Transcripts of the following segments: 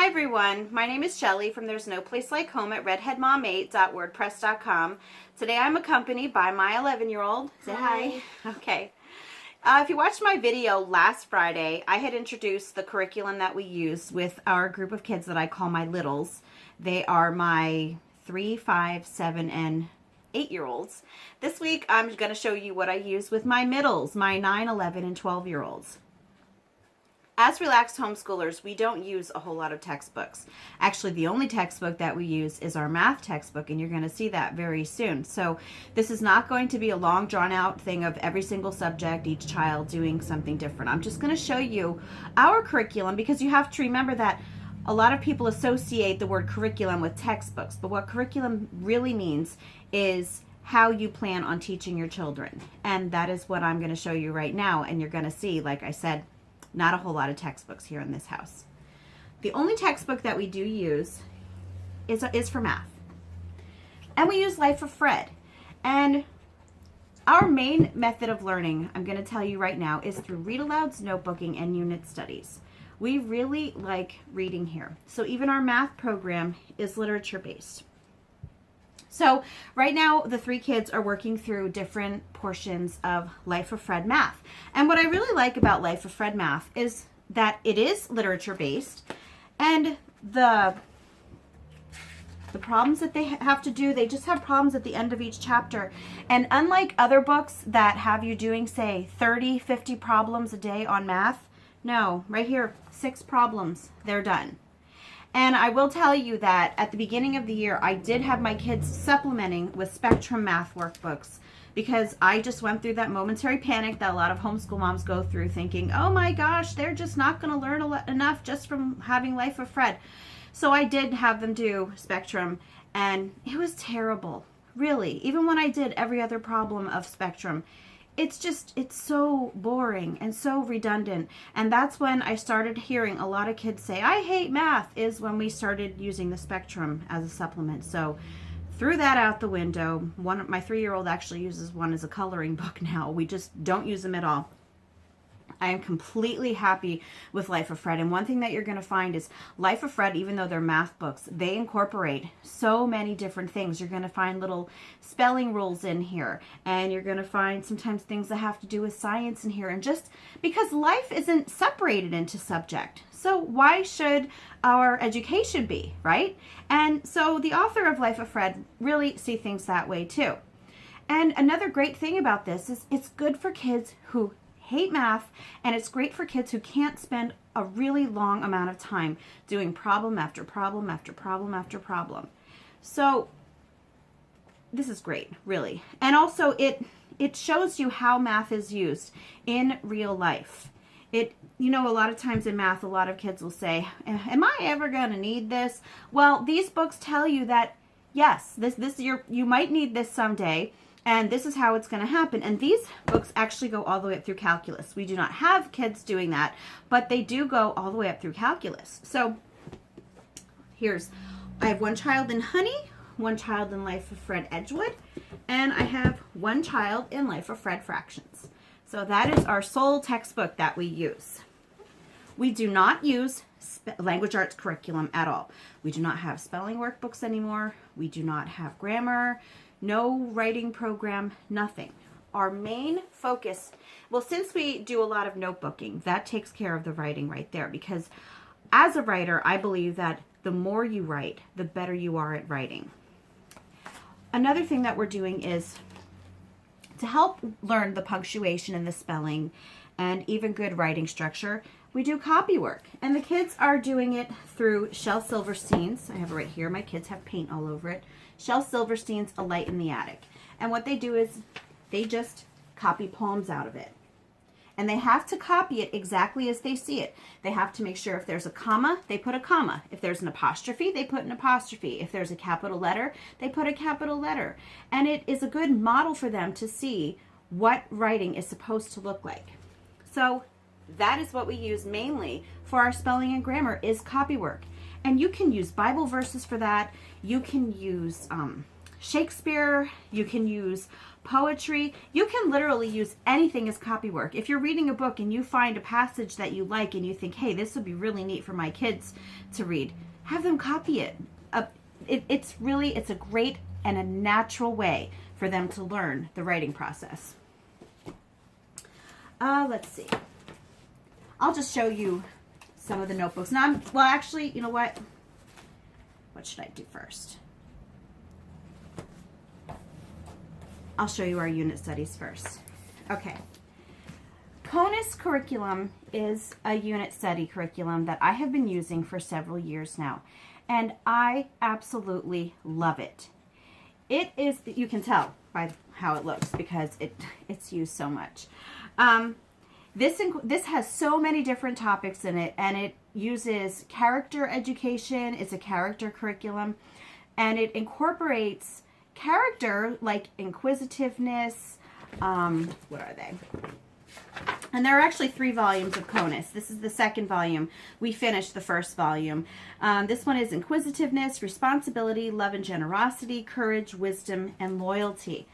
Hi everyone, my name is Shelly from There's No Place Like Home at redheadmom8.wordpress.com. Today I'm accompanied by my 11-year-old. Say hi. Okay. If you watched my video last Friday, I had introduced the curriculum that we use with our group of kids that I call my littles. They are my 3, 5, 7, and 8-year-olds. This week I'm going to show you what I use with my middles, my 9, 11, and 12-year-olds. As relaxed homeschoolers, we don't use a whole lot of textbooks. Actually, the only textbook that we use is our math textbook, and you're going to see that very soon. So this is not going to be a long, drawn-out thing of every single subject, each child doing something different. I'm just going to show you our curriculum, because you have to remember that a lot of people associate the word curriculum with textbooks, but what curriculum really means is how you plan on teaching your children. And that is what I'm going to show you right now, and you're going to see, like I said, not a whole lot of textbooks here in this house. The only textbook that we do use is for math. And we use Life of Fred. And our main method of learning, I'm going to tell you right now, is through read-alouds, notebooking, and unit studies. We really like reading here. So even our math program is literature-based. So right now, the 3 kids are working through different portions of Life of Fred Math. And what I really like about Life of Fred Math is that it is literature-based, and the problems that they have to do, they just have problems at the end of each chapter. And unlike other books that have you doing, say, 30, 50 problems a day on math, no, right here, 6 problems, they're done. And I will tell you that at the beginning of the year, I did have my kids supplementing with Spectrum math workbooks, because I just went through that momentary panic that a lot of homeschool moms go through, thinking, oh my gosh, they're just not going to learn enough just from having Life of Fred. So I did have them do Spectrum, and it was terrible, really. Even when I did every other problem of Spectrum, it's so boring and so redundant. And that's when I started hearing a lot of kids say, I hate math, is when we started using the Spectrum as a supplement. So threw that out the window. My 3-year-old actually uses one as a coloring book now. We just don't use them at all. I am completely happy with Life of Fred. And one thing that you're going to find is Life of Fred, even though they're math books, they incorporate so many different things. You're going to find little spelling rules in here, and you're going to find sometimes things that have to do with science in here. And just because life isn't separated into subject, so why should our education be, right? And so the author of Life of Fred really see things that way too. And another great thing about this is it's good for kids who hate math, and it's great for kids who can't spend a really long amount of time doing problem after problem after problem after problem. So this is great, really. And also it shows you how math is used in real life. A lot of times in math, a lot of kids will say, am I ever going to need this? Well, these books tell you that yes, you might need this someday. And this is how it's going to happen. And these books actually go all the way up through calculus. We do not have kids doing that, but they do go all the way up through calculus. So I have 1 child in Honey, 1 child in Life of Fred Edgewood, and I have 1 child in Life of Fred Fractions. So that is our sole textbook that we use. We do not use language arts curriculum at all. We do not have spelling workbooks anymore. We do not have grammar. No writing program, nothing. Our main focus, well, since we do a lot of notebooking, that takes care of the writing right there, because as a writer, I believe that the more you write, the better you are at writing. Another thing that we're doing is to help learn the punctuation and the spelling and even good writing structure, we do copy work. And the kids are doing it through Shel Silverstein's. I have it right here. My kids have paint all over it. Shel Silverstein's A Light in the Attic. And what they do is they just copy poems out of it. And they have to copy it exactly as they see it. They have to make sure if there's a comma, they put a comma. If there's an apostrophe, they put an apostrophe. If there's a capital letter, they put a capital letter. And it is a good model for them to see what writing is supposed to look like. So that is what we use mainly for our spelling and grammar, is copy work. And you can use Bible verses for that. You can use Shakespeare, you can use poetry. You can literally use anything as copywork. If you're reading a book and you find a passage that you like and you think, hey, this would be really neat for my kids to read, have them copy it. It's a great and a natural way for them to learn the writing process. Let's see. I'll just show you some of the notebooks. Now, well, actually, you know what? What should I do first? I'll show you our unit studies first. Okay. CONUS curriculum is a unit study curriculum that I have been using for several years now, and I absolutely love it. It is, you can tell by how it looks because it's used so much. This has so many different topics in it, and it uses character education. It's a character curriculum, and it incorporates character like inquisitiveness. What are they? And there are actually 3 volumes of CONUS. This is the second volume. We finished the first volume. This one is inquisitiveness, responsibility, love and generosity, courage, wisdom, and loyalty.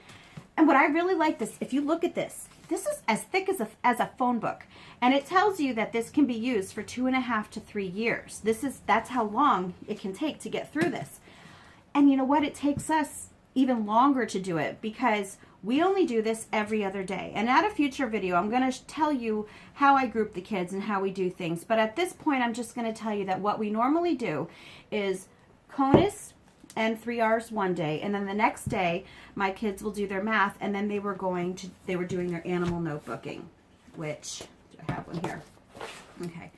And what I really like this, if you look at this is as thick as a phone book. And it tells you that this can be used for 2.5 to 3 years. That's how long it can take to get through this. And you know what? It takes us even longer to do it because we only do this every other day. And at a future video, I'm going to tell you how I group the kids and how we do things. But at this point, I'm just going to tell you that what we normally do is CONUS and 3 R's one day. And then the next day, my kids will do their math. And then they were doing their animal notebooking, which, do I have one here? Okay.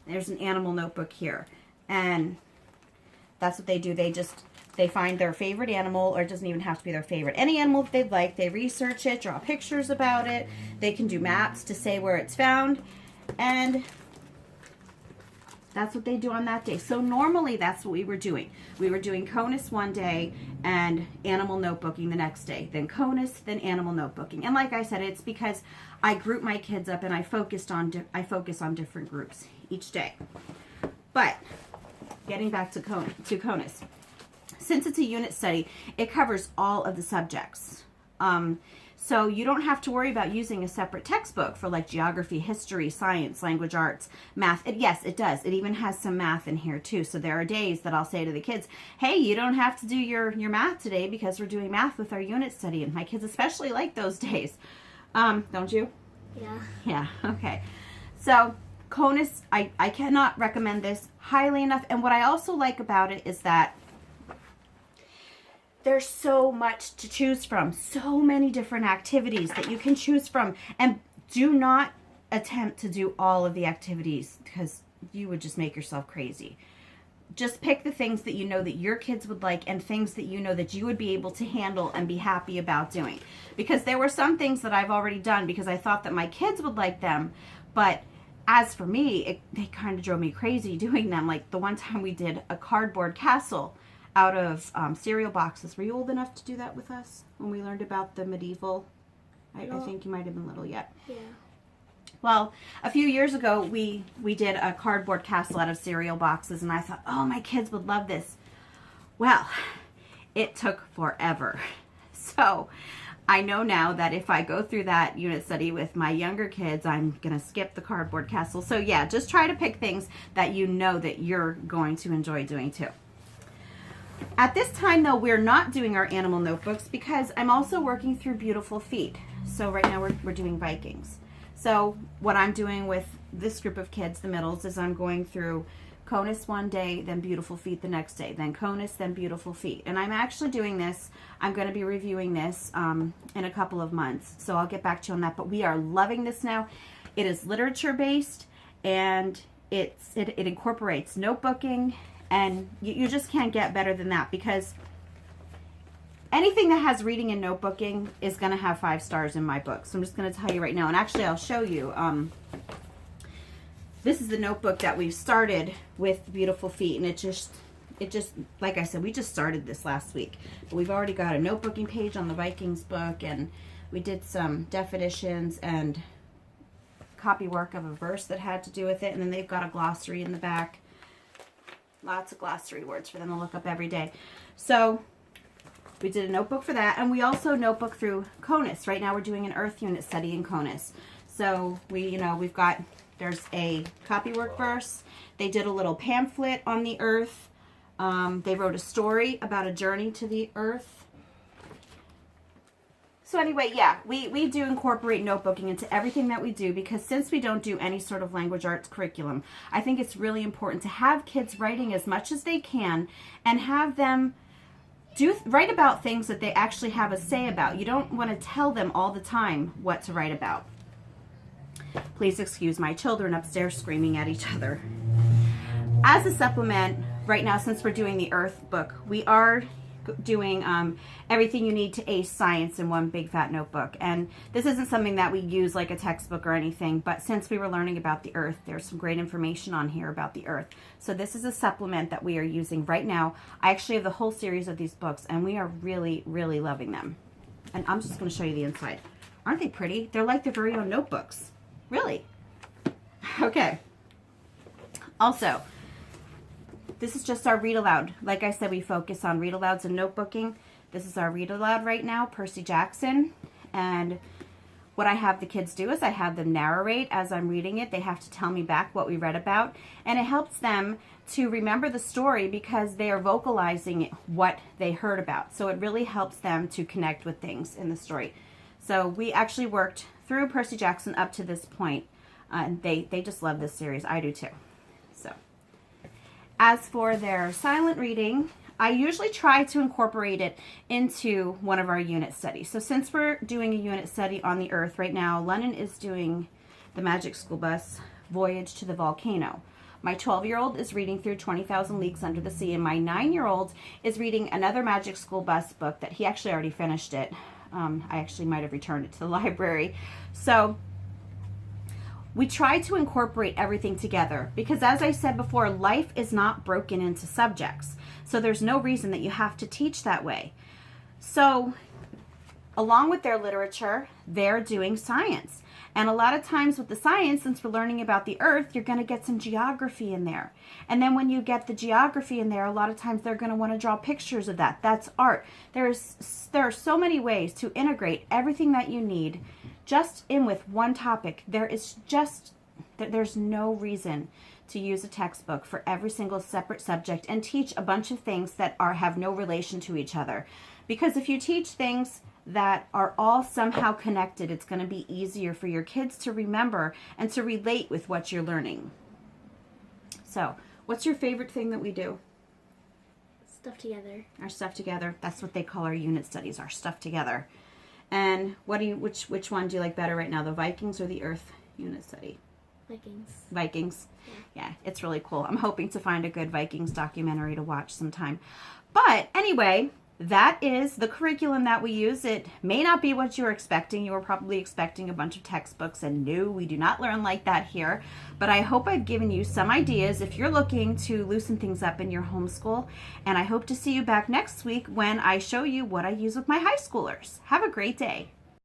There's an animal notebook here. And that's what they do. They find their favorite animal, or it doesn't even have to be their favorite. Any animal that they'd like, they research it, draw pictures about it. They can do maps to say where it's found. And that's what they do on that day. So normally that's what we were doing. We were doing CONUS one day and animal notebooking the next day. Then CONUS, then animal notebooking. And like I said, it's because I group my kids up and I focus on different groups each day. But getting back to CONUS. Since it's a unit study, it covers all of the subjects. So you don't have to worry about using a separate textbook for like geography, history, science, language arts, math. Yes, it does. It even has some math in here too. So there are days that I'll say to the kids, hey, you don't have to do your math today because we're doing math with our unit study. And my kids especially like those days. Don't you? Yeah. Yeah, okay. So CONUS, I cannot recommend this highly enough. And what I also like about it is that there's so much to choose from, so many different activities that you can choose from. And do not attempt to do all of the activities because you would just make yourself crazy. Just pick the things that you know that your kids would like and things that you know that you would be able to handle and be happy about doing. Because there were some things that I've already done because I thought that my kids would like them. But as for me, they kind of drove me crazy doing them. Like the one time we did a cardboard castle out of cereal boxes. Were you old enough to do that with us when we learned about the medieval? I think you might have been little yet. Yeah. Well, a few years ago, we did a cardboard castle out of cereal boxes, and I thought, oh, my kids would love this. Well, it took forever. So I know now that if I go through that unit study with my younger kids, I'm going to skip the cardboard castle. So yeah, just try to pick things that you know that you're going to enjoy doing too. At this time, though, we're not doing our animal notebooks because I'm also working through Beautiful Feet. So right now we're doing Vikings. So what I'm doing with this group of kids, the middles, is I'm going through CONUS one day, then Beautiful Feet the next day, then CONUS, then Beautiful Feet. And I'm actually doing this, I'm going to be reviewing this in a couple of months. So I'll get back to you on that. But we are loving this now. It is literature-based, and it incorporates notebooking. And you just can't get better than that because anything that has reading and notebooking is going to have 5 stars in my book. So I'm just going to tell you right now. And actually, I'll show you. This is the notebook that we've started with Beautiful Feet. And it just, like I said, we just started this last week. But we've already got a notebooking page on the Vikings book. And we did some definitions and copy work of a verse that had to do with it. And then they've got a glossary in the back. Lots of glossary words for them to look up every day. So We did a notebook for that, and we also notebook through CONUS. Right now we're doing an Earth unit study in CONUS. So we've got, there's a copywork verse. They did a little pamphlet on the Earth. They wrote a story about a journey to the Earth. So anyway, yeah, we do incorporate notebooking into everything that we do, because since we don't do any sort of language arts curriculum, I think it's really important to have kids writing as much as they can and have them write about things that they actually have a say about. You don't want to tell them all the time what to write about. Please excuse my children upstairs screaming at each other. As a supplement, right now, since we're doing the Earth book, we are doing everything you need to ace science in one big fat notebook. And this isn't something that we use like a textbook or anything, but since we were learning about the Earth, there's some great information on here about the Earth. So this is a supplement that we are using right now. I actually have the whole series of these books, and we are really, really loving them. And I'm just going to show you the inside. Aren't they pretty? They're like their very own notebooks. Really. Okay. Also, this is just our read aloud. Like I said, we focus on read alouds and notebooking. This is our read aloud right now, Percy Jackson. And what I have the kids do is I have them narrate as I'm reading it. They have to tell me back what we read about. And it helps them to remember the story because they are vocalizing what they heard about. So it really helps them to connect with things in the story. So we actually worked through Percy Jackson up to this point. And they just love this series. I do too. So. As for their silent reading, I usually try to incorporate it into one of our unit studies. So since we're doing a unit study on the Earth right now, Lennon is doing the Magic School Bus Voyage to the Volcano. My 12-year-old is reading through 20,000 Leagues Under the Sea, and my 9-year-old is reading another Magic School Bus book that he actually already finished it. I actually might have returned it to the library. So we try to incorporate everything together because, as I said before, life is not broken into subjects. So there's no reason that you have to teach that way. So along with their literature, they're doing science. And a lot of times with the science, since we're learning about the Earth, you're going to get some geography in there. And then when you get the geography in there, a lot of times they're going to want to draw pictures of that. That's art. There are so many ways to integrate everything that you need just in with one topic. There's no reason to use a textbook for every single separate subject and teach a bunch of things that have no relation to each other. Because if you teach things that are all somehow connected, it's going to be easier for your kids to remember and to relate with what you're learning. So, what's your favorite thing that we do? Stuff together. Our stuff together. That's what they call our unit studies, our stuff together. And which one do you like better right now, the Vikings or the Earth unit study? Vikings. Vikings. Yeah, it's really cool. I'm hoping to find a good Vikings documentary to watch sometime. But anyway, that is the curriculum that we use. It may not be what you were expecting. You were probably expecting a bunch of textbooks, and no, we do not learn like that here. But I hope I've given you some ideas if you're looking to loosen things up in your homeschool. And I hope to see you back next week when I show you what I use with my high schoolers. Have a great day.